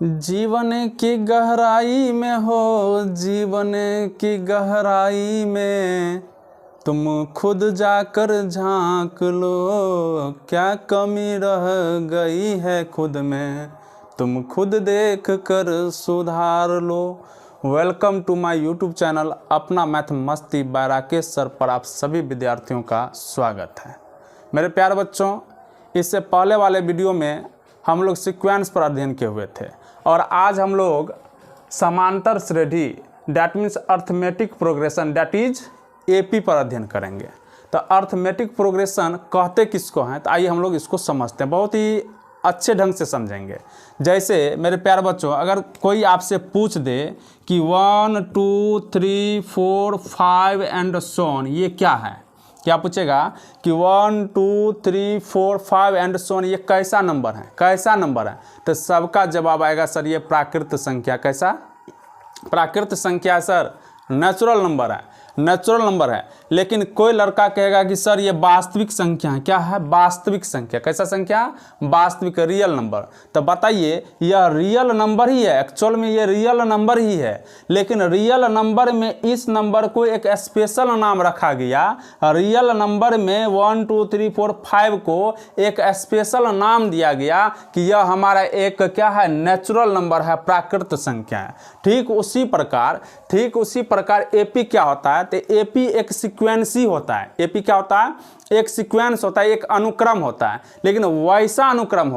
जीवन की गहराई में हो, जीवन की गहराई में तुम खुद जाकर झांक लो, क्या कमी रह गई है खुद में, तुम खुद देख कर सुधार लो। Welcome to my YouTube channel अपना math Masti by Rakesh sir पर आप सभी विद्यार्थियों का स्वागत है। मेरे प्यारे बच्चों, इससे पहले वाले वीडियो में हम लोग सीक्वेंस पर अध्ययन किए हुए थे और आज हम लोग समांतर श्रेणी that means arithmetic progression that is AP पर अध्ययन करेंगे। तो अर्थमेटिक प्रोग्रेशन कहते किसको हैं, तो आइए हम लोग इसको समझते हैं, बहुत ही अच्छे ढंग से समझेंगे। जैसे मेरे प्यारे बच्चों, अगर कोई आपसे पूछ दे कि 1 2 3 4 5 एंड सो ऑन, ये क्या है, क्या पूछेगा कि 1 2 3 4 5 एंड सो ऑन ये कैसा नंबर है, कैसा नंबर है, तो सबका जवाब आएगा सर ये प्राकृत संख्या। कैसा प्राकृत संख्या सर? नेचुरल नंबर है, नेचुरल नंबर है। लेकिन कोई लड़का कहेगा कि सर ये वास्तविक संख्या है। क्या है? वास्तविक संख्या। कैसा संख्या? वास्तविक, रियल नंबर। तो बताइए यह रियल नंबर ही है, एक्चुअल में ये रियल नंबर ही है, लेकिन रियल नंबर में इस नंबर को एक स्पेशल नाम रखा गया। रियल नंबर में 1 2 3 4 5 को एक स्पेशल नाम दिया गया कि यह हमारा एक क्या है, नेचुरल नंबर है, प्राकृत संख्या है। ठीक उसी प्रकार एपी क्या होता है, तो एपी एक सीक्वेंस ही होता है। एपी क्या होता है? एक सीक्वेंस होता है, एक अनुक्रम होता है, लेकिन वैसा अनुक्रम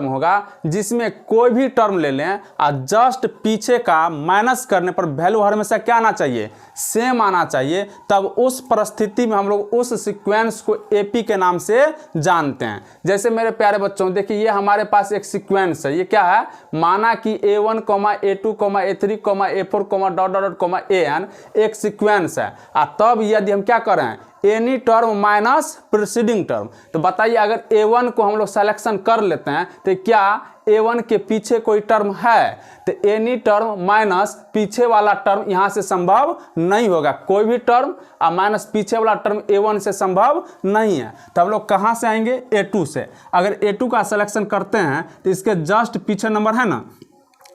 होगा जिसमें कोई भी टर्म ले लें और जस्ट पीछे का माइनस करने पर वैल्यू हमेशा क्या आना चाहिए, सेम आना चाहिए। तब उस परिस्थिति में हम लोग उस सीक्वेंस को एपी के नाम से जानते हैं। जैसे मेरे प्यारे बच्चों देखिए, ये हमारे पास एक सीक्वेंस है। ये क्या है? माना कि A1, A2, A3, A4, AN एक सीक्वेंस है। तब यदि हम क्या करें, any term minus preceding term, तो बताइए अगर A1 को हम लोग सिलेक्शन कर लेते हैं तो क्या A1 के पीछे कोई टर्म है, तो एनी टर्म माइनस पीछे वाला टर्म यहां से संभव नहीं होगा। कोई भी टर्म और माइनस पीछे वाला टर्म A1 से संभव नहीं है। तो हम लोग कहां से आएंगे? A2 से। अगर A2 का सिलेक्शन करते हैं तो इसके जस्ट पीछे नंबर है ना,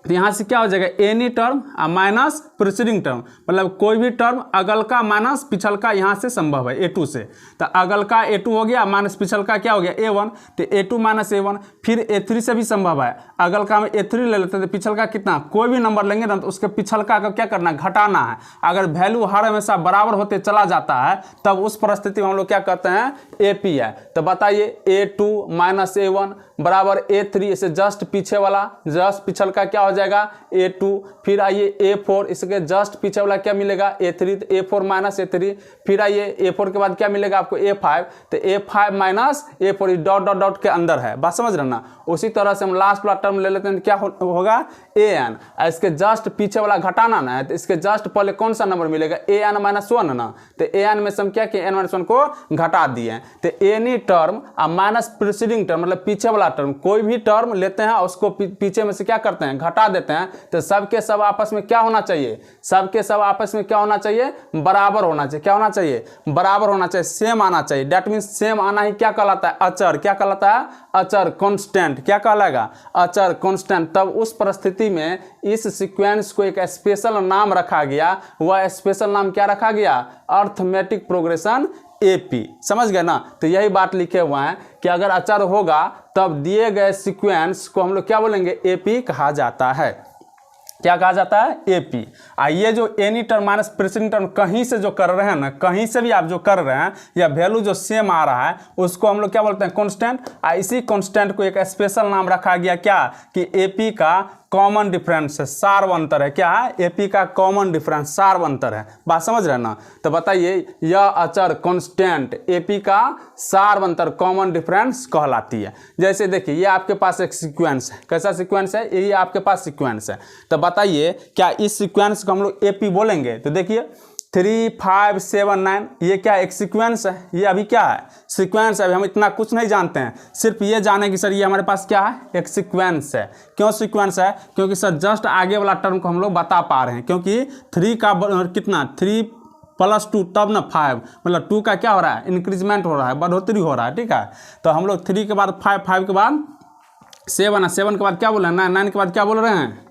तो यहाँ से क्या हो जाएगा, any term minus preceding term, मतलब कोई भी टर्म अगल का माइनस पिछल का यहाँ से संभव है A2 से। तो अगल का A2 हो गया, माइनस पिछल का क्या हो गया A1, तो A2 माइनस A1। फिर A3 से भी संभव है, अगल का हम A3 ले लेते हैं तो पिछल का कितना, कोई भी नंबर लेंगे ना तो उसके पिछल का क्या करना, घटाना है। अगर वैल्यू हर हमेशा बराबर होते चला जाता है तब उस परिस्थिति में हम लोग क्या कहते हैं, एपी है। तो बताइए A2 माइनस A1 बराबर A3, इसे जस्ट पीछे वाला, जस्ट पिछल का क्या हो जाएगा A2। फिर आइए A4, इसके जस्ट पीछे वाला क्या मिलेगा A3, तो A4 माइनस A3। फिर आइए A4 के बाद क्या मिलेगा आपको A5, तो A5 minus A4 dot dot dot के अंदर है, बात समझ रहे ना। उसी तरह से हम लास्ट वाला टर्म ले लेते हैं, क्या होगा AN। इसके जस्ट पीछे वाला घटाना ना है, तो इसके जस्ट पहले कौन सा नंबर मिलेगा AN माइनस 1 ना, तो AN में से हम क्या किए, N माइनस 1 को घटा दिए। तो any term minus preceding term मतलब पीछे वाला टर्म, कोई भी टर्म लेते हैं उसको पीछे में से क्या करते हैं, घटा देते हैं। तो सबके सब आपस में क्या होना चाहिए, सबके सब आपस में क्या होना चाहिए, बराबर होना चाहिए। क्या होना चाहिए, बराबर होना चाहिए, सेम आना चाहिए। डेट मीन्स सेम आना ही क्या कहलाता है, अचर। क्या कहलाता है, अचर, कांस्टेंट। क्या कहलाएगा, अचर, कांस्टेंट। तब उस परिस्थिति में इस सीक्वेंस को एक स्पेशल नाम रखा गया। वह स्पेशल नाम क्या रखा गया, अर्थमेटिक प्रोग्रेशन एपी। समझ गए ना। तो यही बात लिखे हुए हैं कि अगर अचर होगा तब दिए गए सीक्वेंस को हम लोग क्या बोलेंगे, एपी कहा जाता है। क्या कहा जाता है, एपी। ये जो any term minus preceding term कहीं से जो कर रहे हैं ना, कहीं से भी आप जो कर रहे हैं या वैल्यू जो सेम आ रहा है उसको हम लोग क्या बोलते हैं, कांस्टेंट। इसी कांस्टेंट को एक स्पेशल नाम रखा गया, क्या कि एपी का कॉमन डिफरेंस है, सार्वंतर है। क्या है, एपी का कॉमन डिफरेंस, सार्वंतर है। बात समझ रहे हैं ना। तो बताइए यह अचर कांस्टेंट एपी का सार्वंतर कॉमन डिफरेंस कहलाती है। जैसे देखिए ये आपके पास एक सीक्वेंस है। कैसा सीक्वेंस है, ये आपके पास सीक्वेंस है। तो बताइए क्या इस सीक्वेंस को हम लोग एपी बोलेंगे? तो देखिए 3 5 7 9 ये क्या एक सीक्वेंस है। ये अभी क्या है, सीक्वेंस है। अभी हम इतना कुछ नहीं जानते हैं, सिर्फ ये जाने कि सर ये हमारे पास क्या है, एक सीक्वेंस है। क्यों सीक्वेंस है, क्योंकि सर जस्ट आगे वाला टर्म को हम लोग बता पा रहे हैं, क्योंकि 3 का कितना 3 + 2 तब ना 5, मतलब 2 का क्या हो रहा है, इंक्रीजमेंट हो रहा है, बढ़ोतरी हो रहा है। ठीक है, तो हम लोग 3 के बाद 5, 5 के बाद 7 है, 7 के बाद क्या बोल रहे हैं 9 के बाद क्या बोल रहे हैं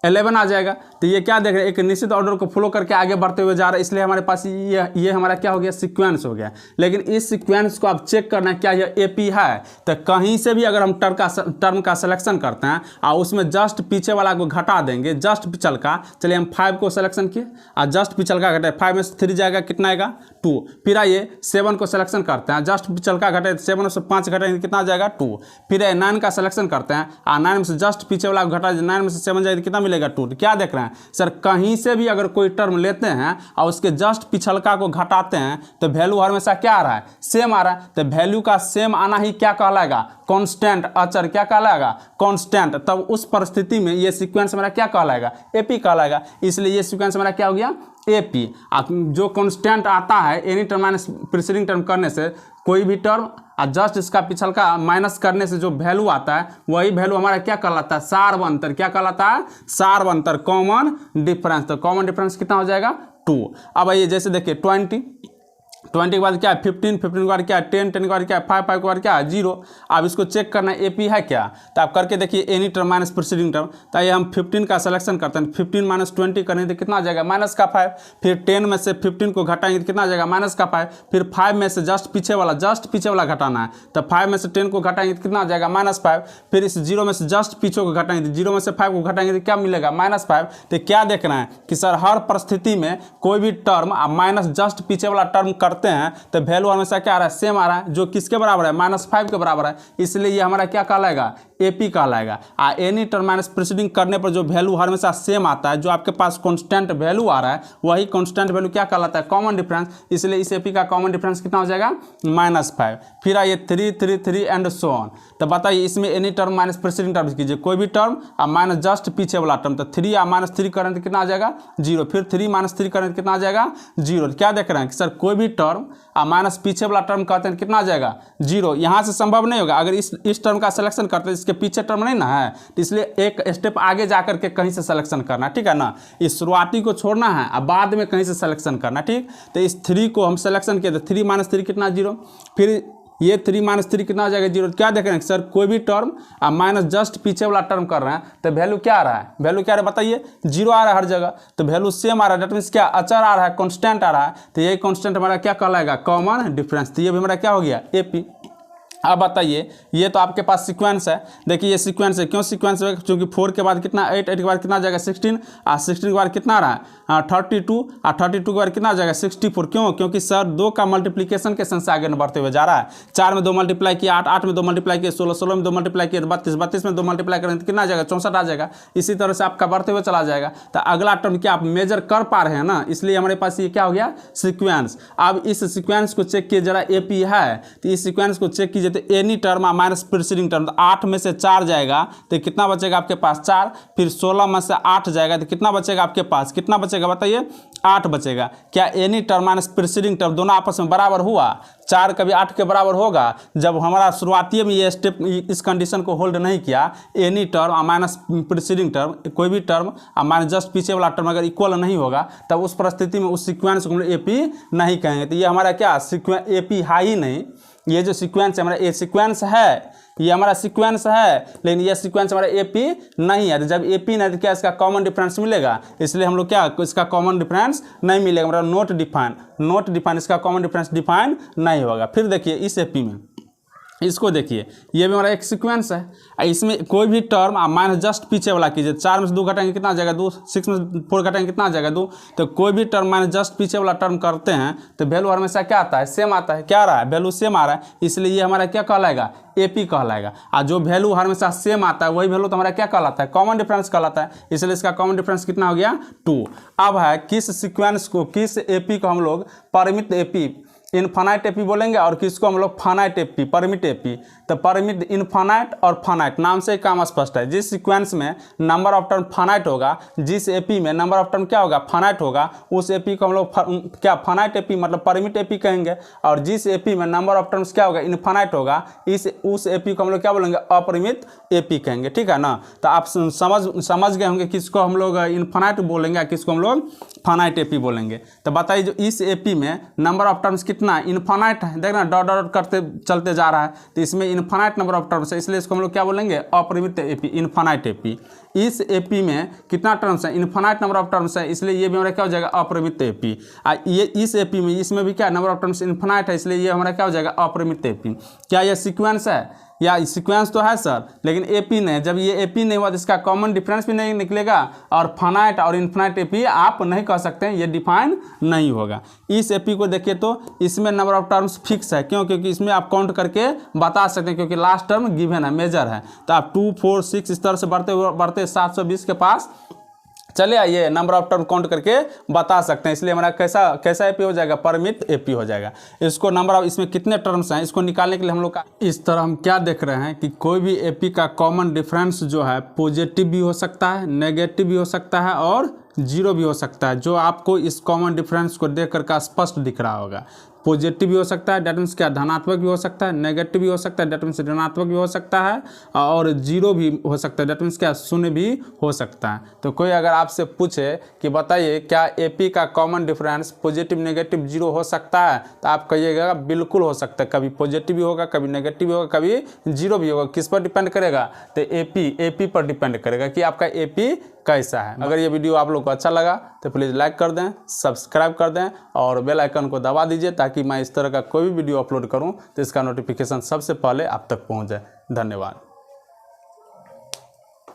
11 आ जाएगा। तो ये क्या देख रहे हैं, एक निश्चित ऑर्डर को फॉलो करके आगे बढ़ते हुए जा रहा है, इसलिए हमारे पास ये हमारा क्या हो गया, सीक्वेंस हो गया। लेकिन इस सीक्वेंस को आप चेक करना है क्या ये एपी है। तो कहीं से भी अगर हम टर्म का सिलेक्शन करते हैं और उसमें जस्ट पीछे वाला को घटा देंगे, जस्ट पिछल का, चलिए हम 5 को सिलेक्शन किए और जस्ट पिछल का घटे, 5 में से 3 जाएगा कितना आएगा 2। फिर आइए 7 को सिलेक्शन करते हैं, जस्ट पिछल का घटे, 7 में से 5 घटेंगे कितना आ जाएगा 2। फिर 9 का सिलेक्शन करते हैं और 9 में से जस्ट पीछे वाला को घटा, 9 में से 7 जाएगा कितना मिलेगा 2। क्या देख रहे हैं सर, कहीं से भी अगर कोई टर्म लेते हैं और उसके जस्ट पिछलका को घटाते हैं तो वैल्यू हमेशा क्या आ रहा है, सेम आ रहा है। तो वैल्यू का सेम आना ही क्या कहलाएगा, कांस्टेंट, अचर क्या कहलाएगा, कांस्टेंट। तब उस परिस्थिति में ये सीक्वेंस मेरा क्या कहलाएगा, एपी कहलाएगा। इसलिए ये सीक्वेंस मेरा क्या हो गया, एपी। जो कांस्टेंट आता है any term minus preceding term करने से, कोई भी टर्म और जस्ट इसका पिछल का माइनस करने से जो वैल्यू आता है वही वैल्यू हमारा क्या कहलाता है, सार्वंतर। क्या कहलाता है, सार्वंतर, कॉमन डिफरेंस। तो कॉमन डिफरेंस कितना हो जाएगा 2। अब आइए जैसे देखिए 20 के बाद क्या है 15 के बाद क्या है 10 के बाद क्या है 5 के बाद क्या है 0। अब इसको चेक करना है एपी है क्या, तो आप करके देखिए any term minus preceding term. तो ये हम 15 का सिलेक्शन करते हैं, 15 माइनस 20 करेंगे तो कितना आ जाएगा -5। फिर 10 में से 15 को घटाएंगे तो कितना आ जाएगा -5। फिर 5 में से जस्ट पीछे वाला घटाना है, तो 5 में से 10 को घटाएंगे तो कितना आ जाएगा -5। फिर इस 0 में से जस्ट पीछे को घटाएंगे, 0 में से 5 को घटाएंगे तो क्या मिलेगा -5। तो क्या देखना है कि सर हर परिस्थिति में कोई भी टर्म माइनस जस्ट पीछे वाला टर्म करते हैं तो वैल्यू हमेशा क्या आ रहा है, सेम आ रहा है, जो किसके बराबर है, -5 के बराबर है। इसलिए ये हमारा क्या कहलाएगा, एपी कहलाएगा। एनी टर्म माइनस प्रीसीडिंग करने पर जो वैल्यू हमेशा सेम आता है, जो आपके पास कांस्टेंट वैल्यू आ रहा है वही कांस्टेंट वैल्यू क्या कहलाता है, कॉमन डिफरेंस। इसलिए इस एपी का कॉमन डिफरेंस कितना हो जाएगा -5। फिर आइए 3 3 3 एंड सो ऑन। तो बताइए इसमें any term minus preceding term कीजिए, कोई भी टर्म और माइनस जस्ट पीछे वाला टर्म, तो 3 या -3 करें तो कितना आ जाएगा 0। फिर 3 -3 करें तो कितना आ जाएगा 0। क्या देख रहे हैं कि सर कोई भी टर्म और माइनस पीछे वाला टर्म करते हैं कितना आ जाएगा 0। यहाँ से संभव नहीं होगा, अगर इस टर्म का सिलेक्शन करते हैं, इसके पीछे टर्म नहीं ना है, तो इसलिए एक स्टेप आगे जाकर के कहीं से सिलेक्शन करना, ठीक है ना। इस शुरुआती को छोड़ना है और बाद में कहीं से सिलेक्शन करना, ठीक। तो इस 3 को हम सिलेक्शन किए तो 3 -3 कितना 0। फिर ये 3 -3 कितना आ जाएगा 0। क्या देख रहे हैं सर, कोई भी टर्म माइनस जस्ट पीछे वाला टर्म कर रहे हैं तो वैल्यू क्या आ रहा है, वैल्यू क्या आ रहा है बताइए, 0 आ रहा है हर जगह। तो वैल्यू सेम आ रहा है, डेट मीन्स क्या, अचर आ रहा है, कांस्टेंट आ रहा है। तो यही कांस्टेंट हमारा क्या कहलाएगा, कॉमन डिफरेंस। तो ये भी हमारा क्या हो गया, एपी। अब बताइए ये तो आपके पास सीक्वेंस है, देखिए ये सीक्वेंस है, क्यों सीक्वेंस है, क्योंकि 4 के बाद कितना 8, 8 के बाद कितना आ जाएगा 16 और 16 के बाद कितना आ रहा है 32 और 32 के बाद कितना आ जाएगा 64। क्यों, क्योंकि सर 2 का मल्टीप्लिकेशन के सेंस आगे बढ़ते हुए जा रहा है। 4 में 2 मल्टीप्लाई किया, 8 8 में 2 मल्टीप्लाई किया, 16 16 में 2 मल्टीप्लाई किया, 32 32 में 2 मल्टीप्लाई करेंगे तो कितना आ जाएगा 64 आ जाएगा। इसी तरह से आपका बढ़ते हुए चला जाएगा। तो अगला टर्म क्या आप मेजर कर पा रहे हैं ना, इसलिए हमारे पास ये क्या हो गया, सीक्वेंस। अब इस सीक्वेंस को चेक किए जरा, एपी है तो इस सीक्वेंस को चेक कीजिए, तो any term minus preceding term, तो 8 में से 4 जाएगा तो कितना बचेगा आपके पास 4। फिर 16 में से 8 जाएगा तो कितना बचेगा आपके पास, कितना बचेगा बताइए 8 बचेगा। क्या any term minus preceding term दोनों आपस में बराबर हुआ, 4 कभी 8 के बराबर होगा। जब हमारा शुरुआती में ये स्टेप इस कंडीशन को होल्ड नहीं किया, any term minus preceding term, कोई भी टर्म माइनस जस्ट पीछे वाला टर्म अगर इक्वल नहीं होगा, तब उस परिस्थिति में उस सीक्वेंस को हम एपी नहीं कहेंगे। तो ये हमारा क्या सीक्वेंस, एपी है ही नहीं। ये जो सीक्वेंस है हमारा, ये सीक्वेंस है, ये हमारा सीक्वेंस है, लेकिन ये सीक्वेंस हमारा एपी नहीं है। तो जब एपी नहीं तो क्या इसका कॉमन डिफरेंस मिलेगा, इसलिए हम लोग क्या इसका कॉमन डिफरेंस नहीं मिलेगा, हमारा नोट डिफाइन, इसका कॉमन डिफरेंस डिफाइन नहीं होगा। फिर देखिए इस एपी में इसको देखिए, ये भी हमारा एक सीक्वेंस है। इसमें कोई भी टर्म माइनस जस्ट पीछे वाला कीजिए, 4 में से 2 घटाएंगे कितना आ जाएगा 2, 6 में से 4 घटाएंगे कितना आ जाएगा 2। तो कोई भी टर्म माइनस जस्ट पीछे वाला टर्म करते हैं तो वैल्यू हमेशा क्या आता है, सेम आता है। क्या आ रहा है, वैल्यू सेम आ रहा है, इसलिए ये हमारा क्या कहलाएगा, एपी कहलाएगा। और जो वैल्यू हमेशा सेम आता है वही वैल्यू तो हमारा क्या कहलाता है, कॉमन डिफरेंस कहलाता है। इसलिए इसका कॉमन डिफरेंस कितना हो गया 2। अब है किस सीक्वेंस को, किस एपी को हम लोग परिमित एपी, इनफाइनाइट एपी बोलेंगे, और किसको हम लोग फाइनाइट एपी, परमिट एपी। तो परमिट, इनफाइनाइट और फाइनाइट नाम से काम स्पष्ट है। जिस सीक्वेंस में नंबर ऑफ टर्म फाइनाइट होगा, जिस एपी में नंबर ऑफ टर्म क्या होगा, फाइनाइट होगा, उस एपी को हम लोग क्या फाइनाइट एपी मतलब परमिट एपी कहेंगे। और जिस एपी में नंबर ऑफ टर्म्स क्या होगा, इनफाइनाइट होगा, उस एपी को हम लोग क्या बोलेंगे, अपरिमित एपी कहेंगे, ठीक है ना। तो आप समझ गए होंगे किसको हम लोग इनफाइनाइट बोलेंगे, किसको हम लोग फाइनाइट एपी बोलेंगे। तो बताइए जो इस एपी में नंबर ऑफ टर्म्स कितना कितना इन्फानाइट है, देखना डॉट डॉट करते चलते जा रहा है, तो इसमें इन्फानाइट नंबर ऑफ टर्म्स है, इसलिए इसको हम लोग क्या बोलेंगे, अपरिमित एपी, इन्फानाइट एपी। इस एपी में कितना टर्म्स है, इन्फानाइट नंबर ऑफ टर्म्स है, इसलिए ये भी हमारा क्या हो जाएगा, अपरिमित एपी। ये इस एपी में, इसमें भी क्या नंबर ऑफ टर्म्स इन्फानाइट है, इसलिए ये हमारा क्या हो जाएगा, अपरिमित एपी। क्या ये सीक्वेंस है, या सीक्वेंस तो है सर, लेकिन एपी नहीं, जब ये एपी नहीं हुआ तो इसका कॉमन डिफरेंस भी नहीं निकलेगा, और फाइनाइट और इन्फिनाइट एपी आप नहीं कह सकते हैं, ये डिफाइन नहीं होगा। इस एपी को देखिए तो इसमें नंबर ऑफ टर्म्स फिक्स है, क्यों, क्योंकि इसमें आप काउंट करके बता सकते हैं, क्योंकि लास्ट टर्म गिवन है, मेजर है, तो आप 2, 4, 6 इस तरह से बढ़ते 720 के पास चले आइए, नंबर ऑफ टर्म काउंट करके बता सकते हैं, इसलिए हमारा कैसा एपी हो जाएगा, परिमित एपी हो जाएगा। इसको नंबर ऑफ, इसमें कितने टर्म्स हैं, इसको निकालने के लिए हम लोग का इस तरह हम क्या देख रहे हैं कि कोई भी एपी का कॉमन डिफरेंस जो है पॉजिटिव भी हो सकता है, नेगेटिव भी हो सकता है और जीरो भी हो सकता है, जो आपको इस कॉमन डिफरेंस को देख कर का स्पष्ट दिख रहा होगा। पॉजिटिव भी हो सकता है, डेट मीन्स क्या धनात्मक भी हो सकता है, नेगेटिव भी हो सकता है, डेट मीन्स ऋणात्मक भी हो सकता है, और जीरो भी हो सकता है, डेट मीन्स क्या शून्य भी हो सकता है। तो कोई अगर आपसे पूछे कि बताइए क्या एपी का common difference positive, negative, zero हो सकता है, तो आप कहिएगा बिल्कुल हो सकता है, कभी पॉजिटिव भी होगा, कभी नेगेटिव भी होगा, कभी जीरो भी होगा। किस पर डिपेंड करेगा, तो एपी पर डिपेंड करेगा कि आपका एपी कैसा है। अगर ये वीडियो आप लोग को अच्छा लगा तो प्लीज़ लाइक कर दें, सब्सक्राइब कर दें और बेल आइकन को दबा दीजिए, ताकि मैं इस तरह का कोई भी वीडियो अपलोड करूं तो इसका नोटिफिकेशन सबसे पहले आप तक पहुंच जाए। धन्यवाद।